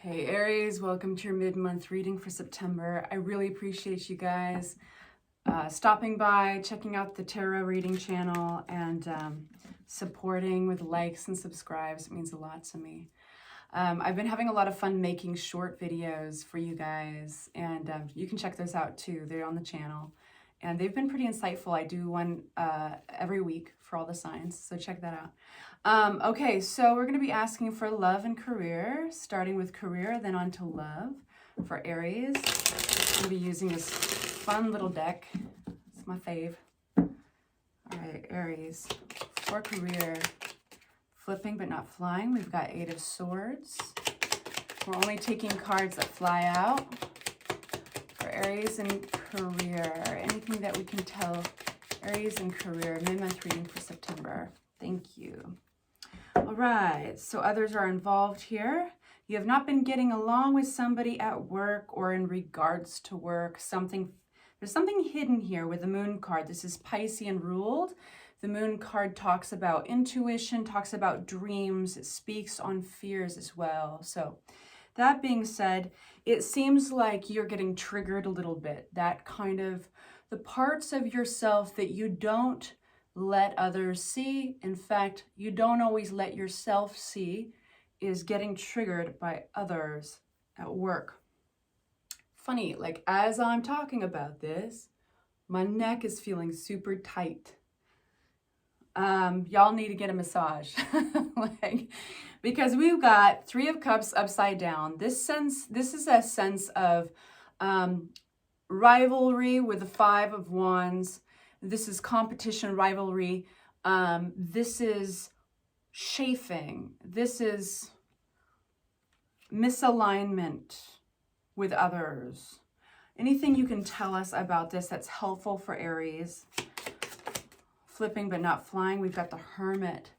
Hey Aries, welcome to your mid-month reading for September. I really appreciate you guys stopping by, checking out the tarot reading channel, and supporting with likes and subscribes. It means a lot to me. I've been having a lot of fun making short videos for you guys, and you can check those out too. They're on the channel, and they've been pretty insightful. I do one every week for all the signs, so check that out. Okay, so we're going to be asking for love and career, starting with career, then on to love for Aries. I'm going to be using this fun little deck. It's my fave. All right, Aries, for career, flipping but not flying, we've got 8 of Swords. We're only taking cards that fly out. For Aries and career, anything that we can tell Aries and career, mid-month reading for September. Thank you. All right, so others are involved here. You have not been getting along with somebody at work or in regards to work. There's something hidden here with the Moon card. This is Piscean ruled. The Moon card talks about intuition, talks about dreams. It speaks on fears as well. So that being said, it seems like you're getting triggered a little bit. That kind of the parts of yourself that you don't let others see, in fact, you don't always let yourself see, is getting triggered by others at work. Funny, like as I'm talking about this, my neck is feeling super tight. Y'all need to get a massage. Because we've got 3 of Cups upside down. This is a sense of rivalry with the 5 of Wands. This is competition, rivalry. This is chafing. This is misalignment with others. Anything you can tell us about this that's helpful for Aries? Flipping but not flying, we've got the Hermit.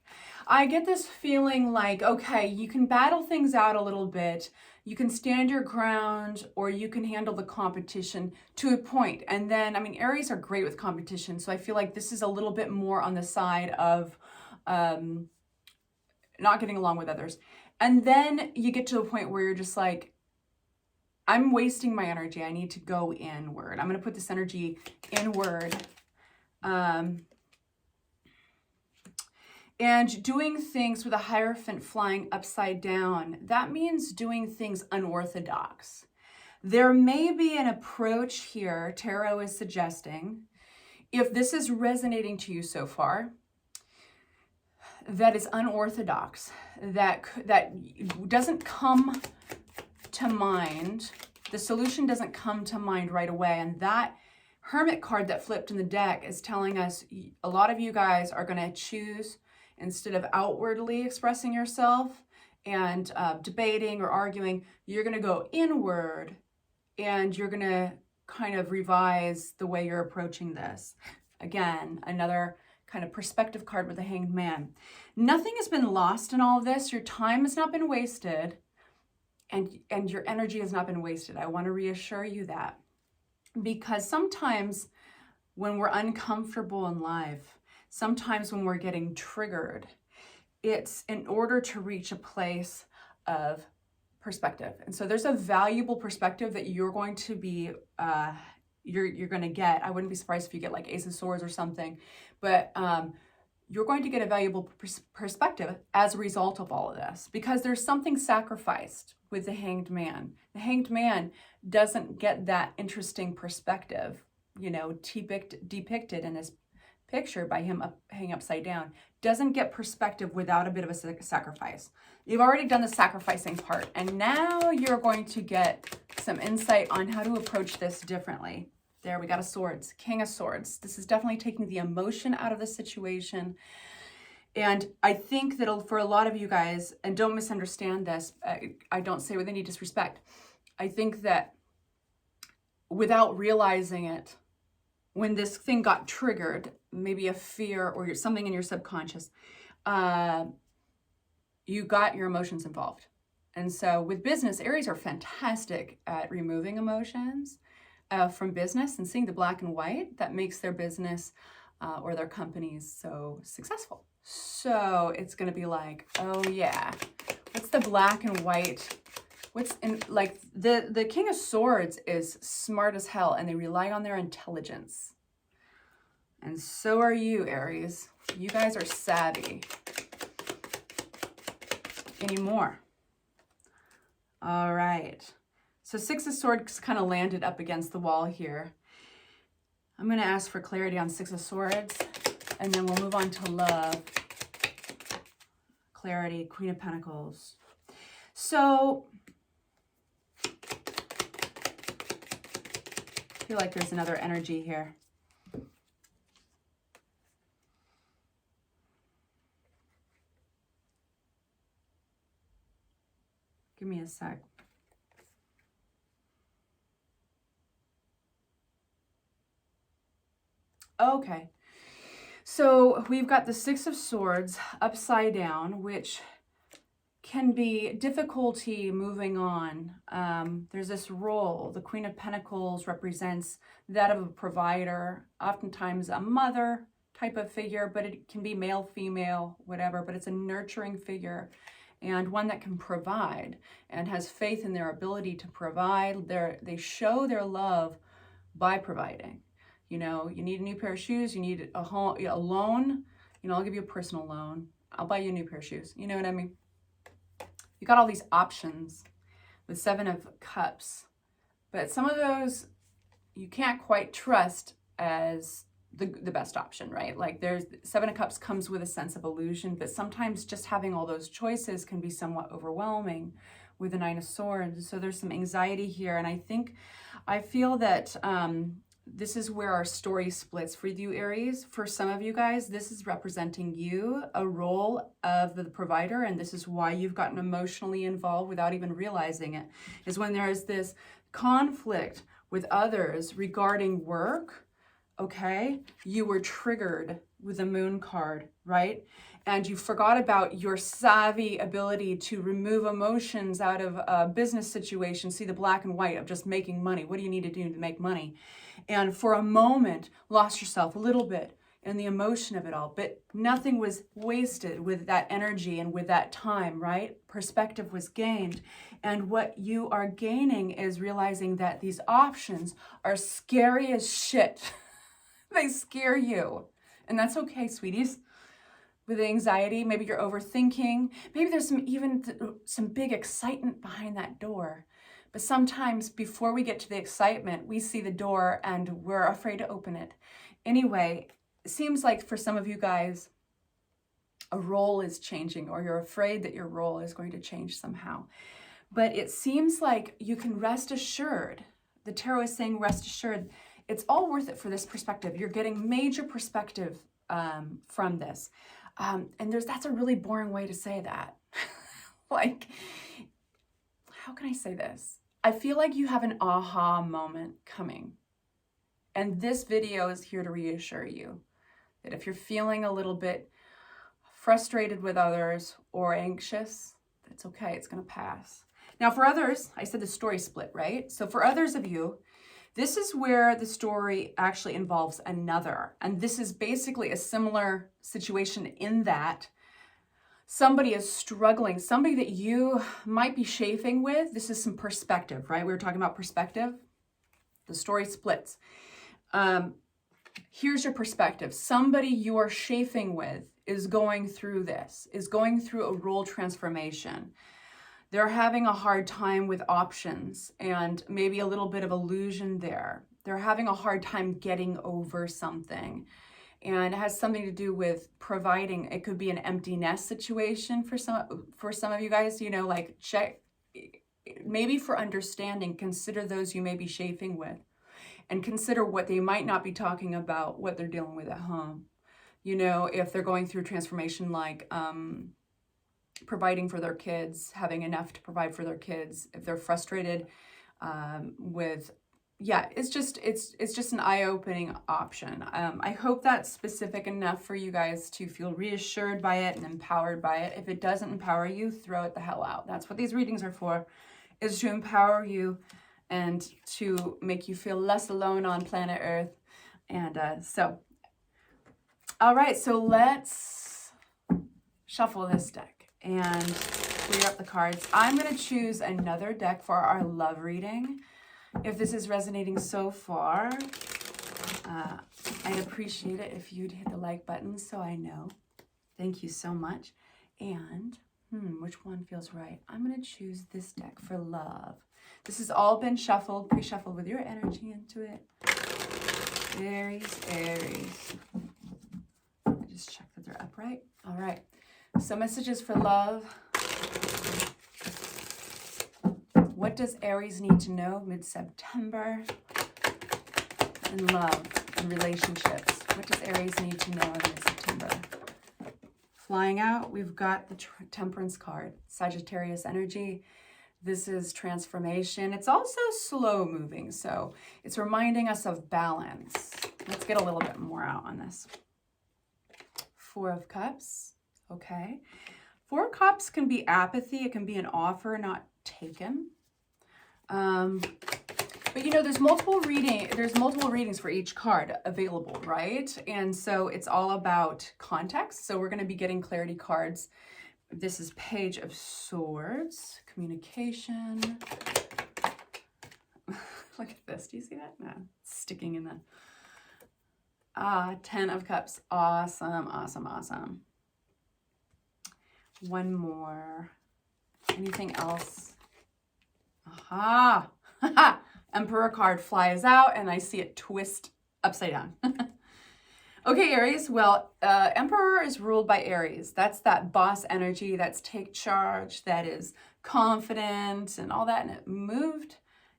I get this feeling like, okay, you can battle things out a little bit. You can stand your ground, or you can handle the competition to a point. And then, I mean, Aries are great with competition. So I feel like this is a little bit more on the side of not getting along with others. And then you get to a point where you're just like, I'm wasting my energy. I need to go inward. I'm going to put this energy inward. And doing things with a Hierophant flying upside down, that means doing things unorthodox. There may be an approach here, Tarot is suggesting, if this is resonating to you so far, that is unorthodox, that doesn't come to mind, the solution doesn't come to mind right away. And that Hermit card that flipped in the deck is telling us a lot of you guys are going to choose, instead of outwardly expressing yourself and debating or arguing, you're going to go inward and you're going to kind of revise the way you're approaching this. Again, another kind of perspective card with the Hanged Man. Nothing has been lost in all of this. Your time has not been wasted, and your energy has not been wasted. I want to reassure you that, because sometimes when we're uncomfortable in life, sometimes when we're getting triggered, it's in order to reach a place of perspective. And so there's a valuable perspective that you're going to be, you're going to get. I wouldn't be surprised if you get like Ace of Swords or something, but you're going to get a valuable perspective as a result of all of this, because there's something sacrificed with the Hanged Man. The Hanged Man doesn't get that interesting perspective, you know, depicted in this picture by him hanging upside down, doesn't get perspective without a bit of a sacrifice. You've already done the sacrificing part, and now you're going to get some insight on how to approach this differently. There, we got a Swords, King of Swords. This is definitely taking the emotion out of the situation. And I think that for a lot of you guys, and don't misunderstand this, I don't say with any disrespect, I think that without realizing it, when this thing got triggered, maybe a fear or something in your subconscious, you got your emotions involved. And so with business, Aries are fantastic at removing emotions from business and seeing the black and white that makes their business or their companies so successful. So it's going to be like, oh yeah, what's the black and white What's in, like, the King of Swords is smart as hell, and they rely on their intelligence. And so are you, Aries. You guys are savvy. Any more? All right. So Six of Swords kind of landed up against the wall here. I'm going to ask for clarity on Six of Swords, and then we'll move on to love. Clarity, Queen of Pentacles. So I feel like there's another energy here. Give me a sec. Okay. So we've got the Six of Swords upside down, which can be difficulty moving on. There's this role. The Queen of Pentacles represents that of a provider, oftentimes a mother type of figure, but it can be male, female, whatever, but it's a nurturing figure and one that can provide and has faith in their ability to provide. They show their love by providing. You know, you need a new pair of shoes, you need a home, a loan, you know, I'll give you a personal loan. I'll buy you a new pair of shoes. You know what I mean? You got all these options with Seven of Cups, but some of those you can't quite trust as the best option, right? Like there's Seven of Cups comes with a sense of illusion, but sometimes just having all those choices can be somewhat overwhelming with the Nine of Swords. So there's some anxiety here. And I feel that this is where our story splits for you, Aries. For some of you guys, this is representing you, a role of the provider, and this is why you've gotten emotionally involved without even realizing it, is when there is this conflict with others regarding work, okay? You were triggered with the Moon card, right? And you forgot about your savvy ability to remove emotions out of a business situation, see the black and white of just making money. What do you need to do to make money? And for a moment, lost yourself a little bit in the emotion of it all, but nothing was wasted with that energy and with that time, right? Perspective was gained. And what you are gaining is realizing that these options are scary as shit. They scare you. And that's okay, sweeties. With anxiety, maybe you're overthinking. Maybe there's some big excitement behind that door. But sometimes before we get to the excitement, we see the door and we're afraid to open it. Anyway, it seems like for some of you guys, a role is changing, or you're afraid that your role is going to change somehow. But it seems like you can rest assured. The tarot is saying rest assured. It's all worth it for this perspective. You're getting major perspective from this. And that's a really boring way to say that. Like, how can I say this? I feel like you have an aha moment coming. And this video is here to reassure you that if you're feeling a little bit frustrated with others or anxious, that's okay, it's gonna pass. Now for others, I said the story split, right? So for others of you, this is where the story actually involves another. And this is basically a similar situation in that somebody is struggling, somebody that you might be chafing with. This is some perspective, right? We were talking about perspective. The story splits. Here's your perspective. Somebody you're chafing with is going through this, is going through a role transformation. They're having a hard time with options and maybe a little bit of illusion there. They're having a hard time getting over something. And it has something to do with providing. It could be an empty nest situation for some of you guys, you know, like check, maybe for understanding, consider those you may be chafing with and consider what they might not be talking about, what they're dealing with at home. You know, if they're going through transformation like providing for their kids, having enough to provide for their kids, if they're frustrated with, yeah, it's just an eye-opening option. I hope that's specific enough for you guys to feel reassured by it and empowered by it. If it doesn't empower you, throw it the hell out. That's what these readings are for, is to empower you and to make you feel less alone on planet Earth. And so, all right, so let's shuffle this deck. And clear up the cards. I'm going to choose another deck for our love reading. If this is resonating so far, I'd appreciate it if you'd hit the like button so I know. Thank you so much. And which one feels right? I'm going to choose this deck for love. This has all been shuffled, pre-shuffled with your energy into it. Aries, Aries. Just check that they're upright. All right. So messages for love. What does Aries need to know mid-September? In love and relationships. What does Aries need to know in mid-September? Flying out, we've got the Temperance card. Sagittarius energy. This is transformation. It's also slow moving, so it's reminding us of balance. Let's get a little bit more out on this. Four of Cups. Okay. Four of Cups can be apathy. It can be an offer not taken. But you know, there's multiple readings for each card available, right? And so it's all about context. So we're going to be getting clarity cards. This is Page of Swords, communication. Look at this. Do you see that? No, it's sticking in the... Ten of Cups. Awesome, awesome, awesome. One more. Anything else? Aha! Emperor card flies out and I see it twist upside down. Okay, Aries. Well, Emperor is ruled by Aries. That's that boss energy. That's take charge. That is confident and all that. And it moved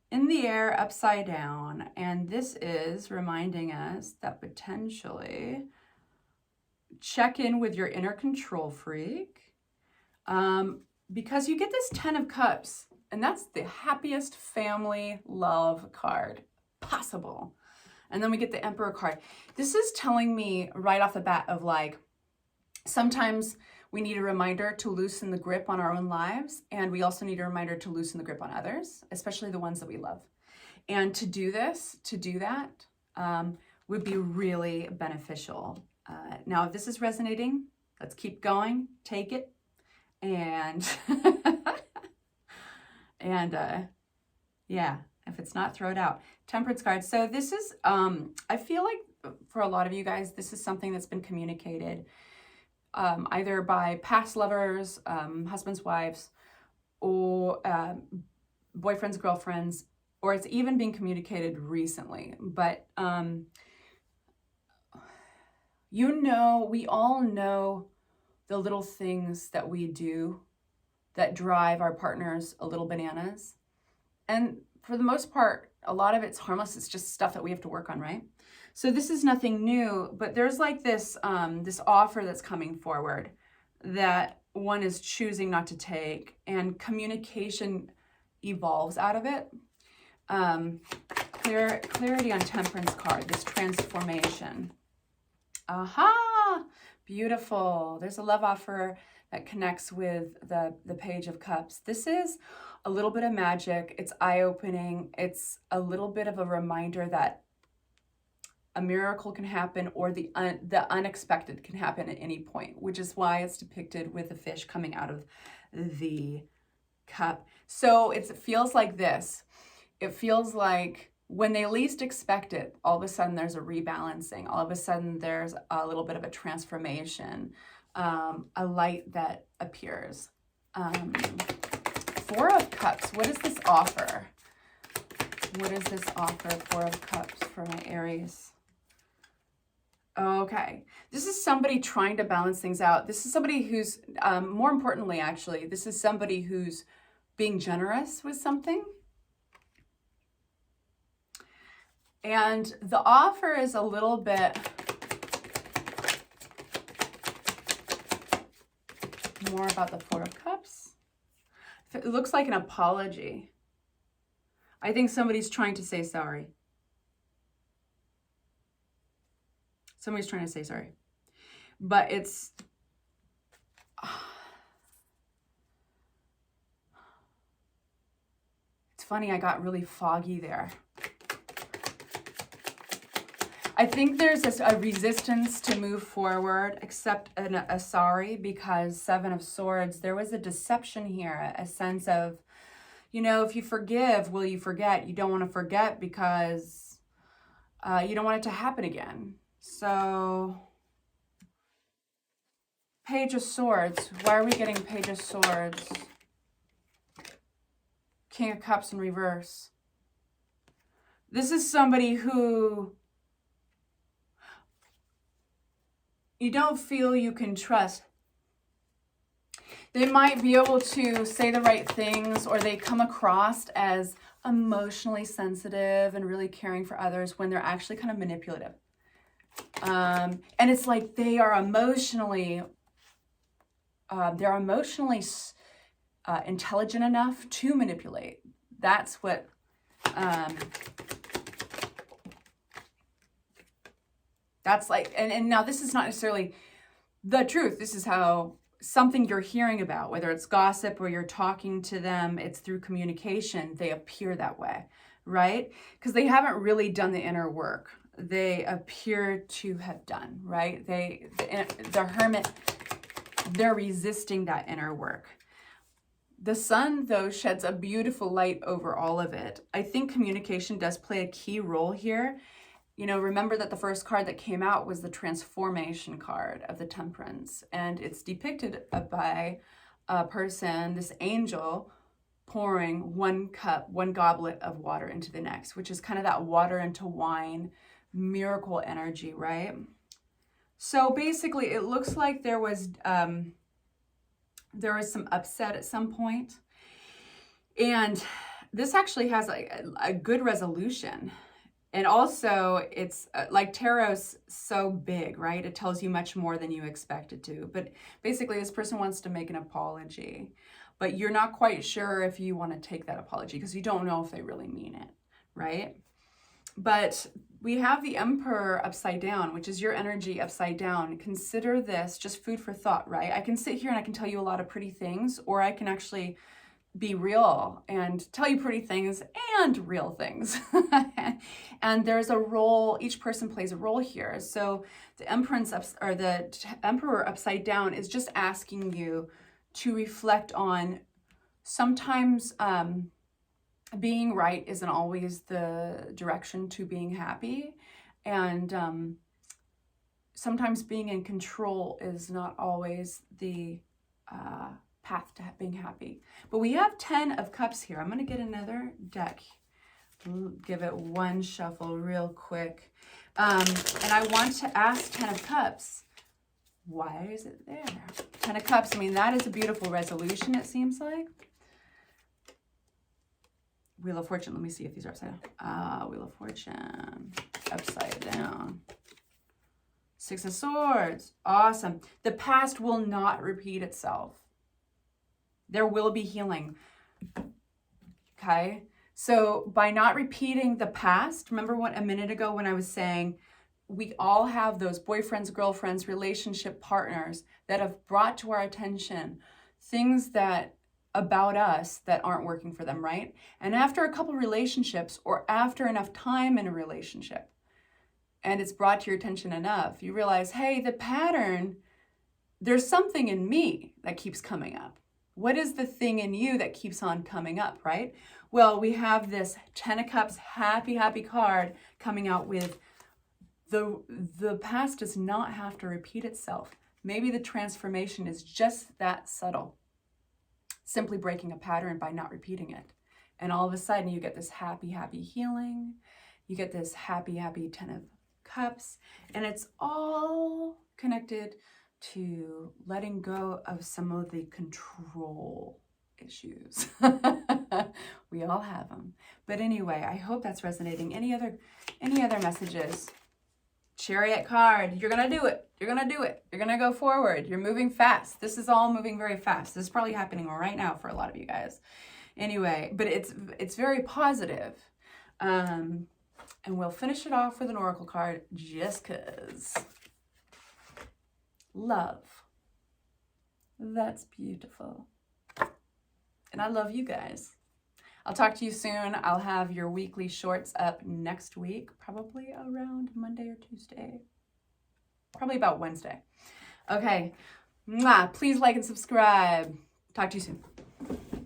in the air upside down. And this is reminding us that potentially check in with your inner control freak. Because you get this 10 of Cups. And that's the happiest family love card possible. And then we get the Emperor card. This is telling me right off the bat of like, sometimes we need a reminder to loosen the grip on our own lives. And we also need a reminder to loosen the grip on others, especially the ones that we love. And to do that, would be really beneficial. Now, if this is resonating, let's keep going, take it. And... yeah, if it's not, throw it out. Temperance card. So this is, I feel like for a lot of you guys, this is something that's been communicated either by past lovers, husbands, wives, or boyfriends, girlfriends, or it's even being communicated recently. But, you know, we all know the little things that we do that drive our partners a little bananas. And for the most part, a lot of it's harmless. It's just stuff that we have to work on, right? So this is nothing new, but there's like this, this offer that's coming forward that one is choosing not to take, and communication evolves out of it. Clarity on Temperance card, this transformation. Aha, beautiful. There's a love offer that connects with the Page of Cups. This is a little bit of magic. It's eye-opening. It's a little bit of a reminder that a miracle can happen, or the unexpected can happen at any point, which is why it's depicted with the fish coming out of the cup. So it feels like this. It feels like when they least expect it, all of a sudden there's a rebalancing. All of a sudden there's a little bit of a transformation. A light that appears. Four of Cups. What is this offer? What is this offer? Four of Cups for my Aries. Okay. This is somebody trying to balance things out. This is somebody who's, more importantly, actually, this is somebody who's being generous with something. And the offer is a little bit more about the Four of Cups. It looks like an apology. I think somebody's trying to say sorry. Somebody's trying to say sorry. But it's... It's funny, I got really foggy there. I think there's a resistance to move forward, except a sorry, because Seven of Swords, there was a deception here, a sense of, you know, if you forgive, will you forget? You don't want to forget because you don't want it to happen again. So, Page of Swords. Why are we getting Page of Swords? King of Cups in reverse. This is somebody who you don't feel you can trust. They might be able to say the right things, or they come across as emotionally sensitive and really caring for others when they're actually kind of manipulative. And it's like they are emotionally intelligent enough to manipulate. That's what that's like. And now this is not necessarily the truth. This is how something you're hearing about, whether it's gossip or you're talking to them, it's through communication, they appear that way, right? Because they haven't really done the inner work. They appear to have done, right? The Hermit, they're resisting that inner work. The Sun, though, sheds a beautiful light over all of it. I think communication does play a key role here. You know, remember that the first card that came out was the transformation card of the Temperance. And it's depicted by a person, this angel, pouring one goblet of water into the next, which is kind of that water into wine miracle energy, right? So basically, it looks like there was some upset at some point. And this actually has a good resolution. And also, it's like tarot's so big, right? It tells you much more than you expect it to. But basically, this person wants to make an apology. But you're not quite sure if you want to take that apology because you don't know if they really mean it, right? But we have the Emperor upside down, which is your energy upside down. Consider this just food for thought, right? I can sit here and I can tell you a lot of pretty things, or I can actually be real and tell you pretty things and real things. And there's a role, each person plays a role here. So the Emperor upside down is just asking you to reflect on sometimes being right isn't always the direction to being happy. And sometimes being in control is not always the path to being happy. But we have 10 of Cups here. I'm going to get another deck. Give it one shuffle real quick. And I want to ask 10 of Cups, why is it there? 10 of Cups, I mean, that is a beautiful resolution, it seems like. Wheel of Fortune, let me see if these are upside down. Wheel of Fortune, upside down. Six of Swords, awesome. The past will not repeat itself. There will be healing, okay? So by not repeating the past, remember what a minute ago when I was saying, we all have those boyfriends, girlfriends, relationship partners that have brought to our attention things that about us that aren't working for them, right? And after a couple relationships or after enough time in a relationship, and it's brought to your attention enough, you realize, hey, the pattern, there's something in me that keeps coming up. What is the thing in you that keeps on coming up, right? Well, we have this 10 of Cups, happy, happy card coming out with the past does not have to repeat itself. Maybe the transformation is just that subtle. Simply breaking a pattern by not repeating it. And all of a sudden you get this happy, happy healing. You get this happy, happy 10 of Cups. And it's all connected to letting go of some of the control issues. We all have them. But anyway, I hope that's resonating. Any other messages? Chariot card. You're going to do it. You're going to do it. You're going to go forward. You're moving fast. This is all moving very fast. This is probably happening right now for a lot of you guys. Anyway, but it's very positive. And we'll finish it off with an oracle card just because. Love. That's beautiful. And I love you guys. I'll talk to you soon. I'll have your weekly shorts up next week, probably around Monday or Tuesday. Probably about Wednesday. Okay. Mwah. Please like and subscribe. Talk to you soon.